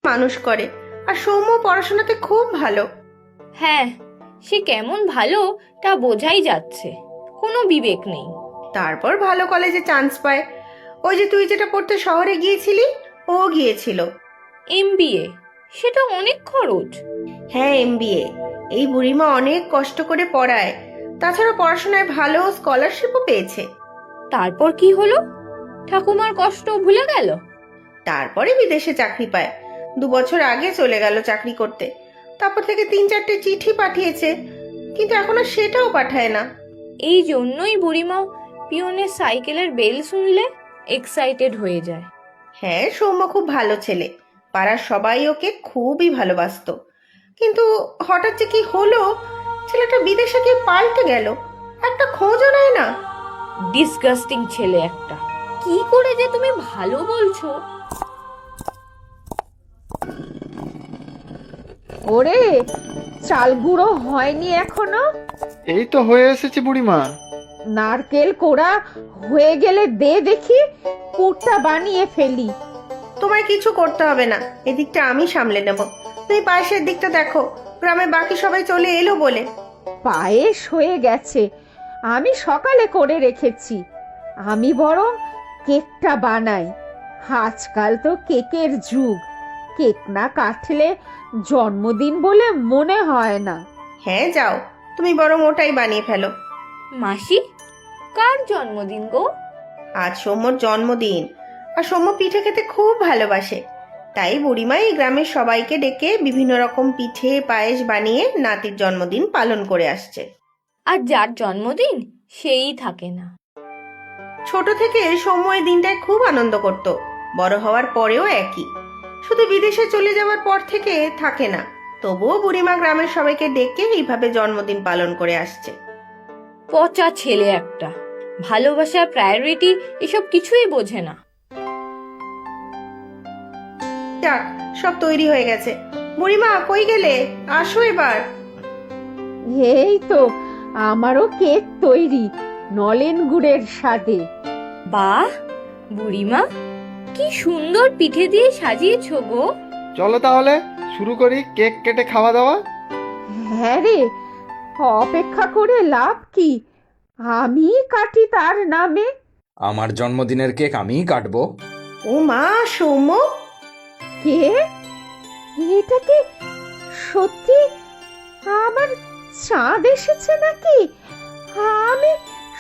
মানুষ করে। আর সৌম্য পড়াশোনাতে খুব ভালো। হ্যাঁ, সে কেমন ভালো তা বোঝাই যাচ্ছে, কোনো বিবেক নেই। তারপর ভালো কলেজে চান্স পায়। ওই যে তুই যেটা পড়তে শহরে গিয়েছিলি, ও গিয়েছিল। MBA, সেটা অনেক খরচ। হ্যাঁ, MBA। এই বুড়িমা অনেক কষ্ট করে পড়ায়। তাছাড়া পড়াশোনায় ভালো স্কলারশিপও পেয়েছে। তারপর কি হলো? ঠাকুমার কষ্ট ভুলে গেল? তারপরে বিদেশে চাকরি পায়। 2 বছর আগে চলে গেল চাকরি করতে। তারপর থেকে 3-4টে চিঠি পাঠিয়েছে, কিন্তু এখন আর সেটাও পাঠায় না। এই জন্যই বুড়িমা পিয়নের সাইকেলের বেল শুনলে এক্সাইটেড হয়ে যায়। হ্যাঁ, সৌম্য খুব ভালো ছেলে। পাড়ার সবাই ওকে খুবই ভালোবাসতো। কিন্তু হঠাৎ যে কি হলো, ছেলেটা বিদেশে গিয়ে পাল্টে গেল। একটা খোঁজও নেয় না। ডিসগাস্টিং ছেলে একটা। কি করে যে তুমি ভালো বলছো? ওরে, চাল গুঁড়ো হয়নি এখনো? এই তো হয়ে এসেছে বুড়িমা। নারকেল কোড়া হয়ে গেলে দে দেখি, পুরটা বানিয়ে ফেলি। তোমায় কিছু করতে হবে না, এদিকটা আমি সামলে নেব। তুমি পাশের দিকটা দেখো, গ্রামে বাকি সবাই চলে এলো বলে। পায়েস হয়ে গেছে, আমি সকালে করে রেখেছি। আমি বরং কেকটা বানাই। আজকাল তো কেকের যুগ, কেক না কাটলে জন্মদিন বলে মনে হয় না। হ্যাঁ, যাও, তুমি বরং ওটাই বানিয়ে ফেলো। মাসি, কার জন্মদিন গো? আজ সৌম্যর জন্মদিন। আর সৌম্য পিঠে খেতে খুব ভালোবাসে। তাই বুড়িমা এই গ্রামের সবাইকে ডেকে বিভিন্ন রকম পিঠে পায়েস বানিয়ে নাতির জন্মদিন পালন করে আসছে। আর যার জন্মদিন সেই থাকে না। ছোট থেকে সৌম্য এই দিনটায় খুব আনন্দ করত। বড় হওয়ার পরেও একই। শুধু বিদেশে চলে যাওয়ার পর থেকে থাকে না। তবুও বুড়িমা গ্রামের সবাইকে ডেকে এইভাবে জন্মদিন পালন করে আসছে। পচা ছেলে একটা, ভালোবাসা প্রায়োরিটি এসব কিছুই বোঝে না। যাক, সব তৈরি হয়ে গেছে। বুড়িমা কই গেলে? আসো এবার। এই তো আমারও কেক তৈরি, নলেন গুড়ের স্বাদে। বাহ বুড়িমা, কি সুন্দর পিঠে দিয়ে সাজিয়েছো গো। চলো তাহলে শুরু করি কেক কেটে খাওয়া দাওয়া। হ্যাঁ রে, অপেক্ষা করে লাভ কি? আমি কাটি তার নামে। আমার জন্মদিনের কেক আমিই কাটবো। ও মা, সৌম্য! কে? এটা কি সত্যি আমার চাঁদ এসেছে নাকি? আমি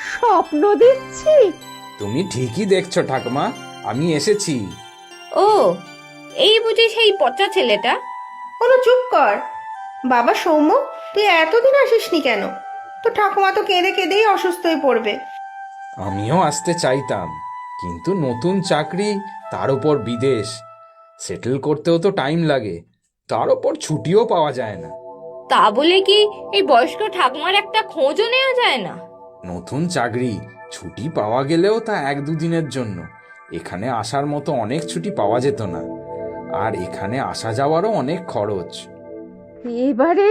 স্বপ্ন দেখছি? তুমি ঠিকই দেখছো ঠাকুমা, আমি এসেছি। ও, এই বুঝি সেই পচা ছেলেটা? কোনো চুপ কর। বাবা সৌম্য, তুই এতদিন আসিসনি কেন? তো ঠাকুমা তো কেঁদে কেঁদেই অসুস্থ হয়ে পড়বে। আমিও আসতে চাইতাম, কিন্তু নতুন চাকরি, তার উপর বিদেশ, সেটেল করতেও তো টাইম লাগে। তার উপর ছুটিও পাওয়া যায় না। তা বলে কি এই বয়স্ক ঠাকুমার একটা খোঁজও নেওয়া যায় না? নতুন চাকরি, ছুটি পাওয়া গেলেও তা 1-2 দিনের জন্য। এখানে আসার মতো অনেক ছুটি পাওয়া যেত না। আর এখানে আসা যাওয়ারও অনেক খরচ। এবারে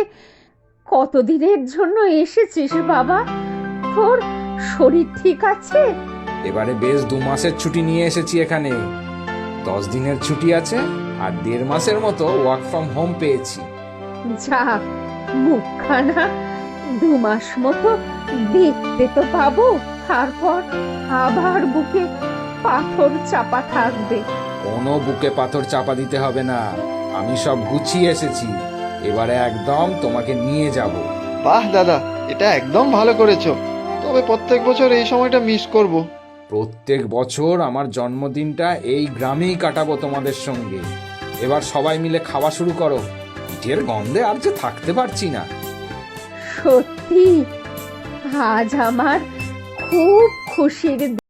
কতদিনের জন্য এসেছিস বাবা? তোর শরীর ঠিক আছে? এবারে বেশ 2 মাসের ছুটি নিয়ে এসেছি এখানে। 10 দিনের ছুটি আছে, আর 1.5 মাসের মতো ওয়ার্ক ফ্রম হোম পেয়েছি। যাক, মুখখানা 2 মাস মতো দেখতে তো পাবো। তারপর আবার বুকে পাথর চাপা থাকবে। কোনো বুকে পাথর চাপা দিতে হবে না, আমি সব গুছিয়ে এসেছি। এবারে একদম তোমাকে নিয়ে যাব। বাহ দাদা, এটা একদম ভালো করেছো। তবে প্রত্যেক বছর এই সময়টা মিস করব। প্রত্যেক বছর আমার জন্মদিনটা এই গ্রামেই কাটাবো তোমাদের সঙ্গে। এবার সবাই মিলে খাওয়া শুরু করো। পিঠের গন্ধে আর যে থাকতে পারছি না। সত্যি আজ আমার খুব খুশির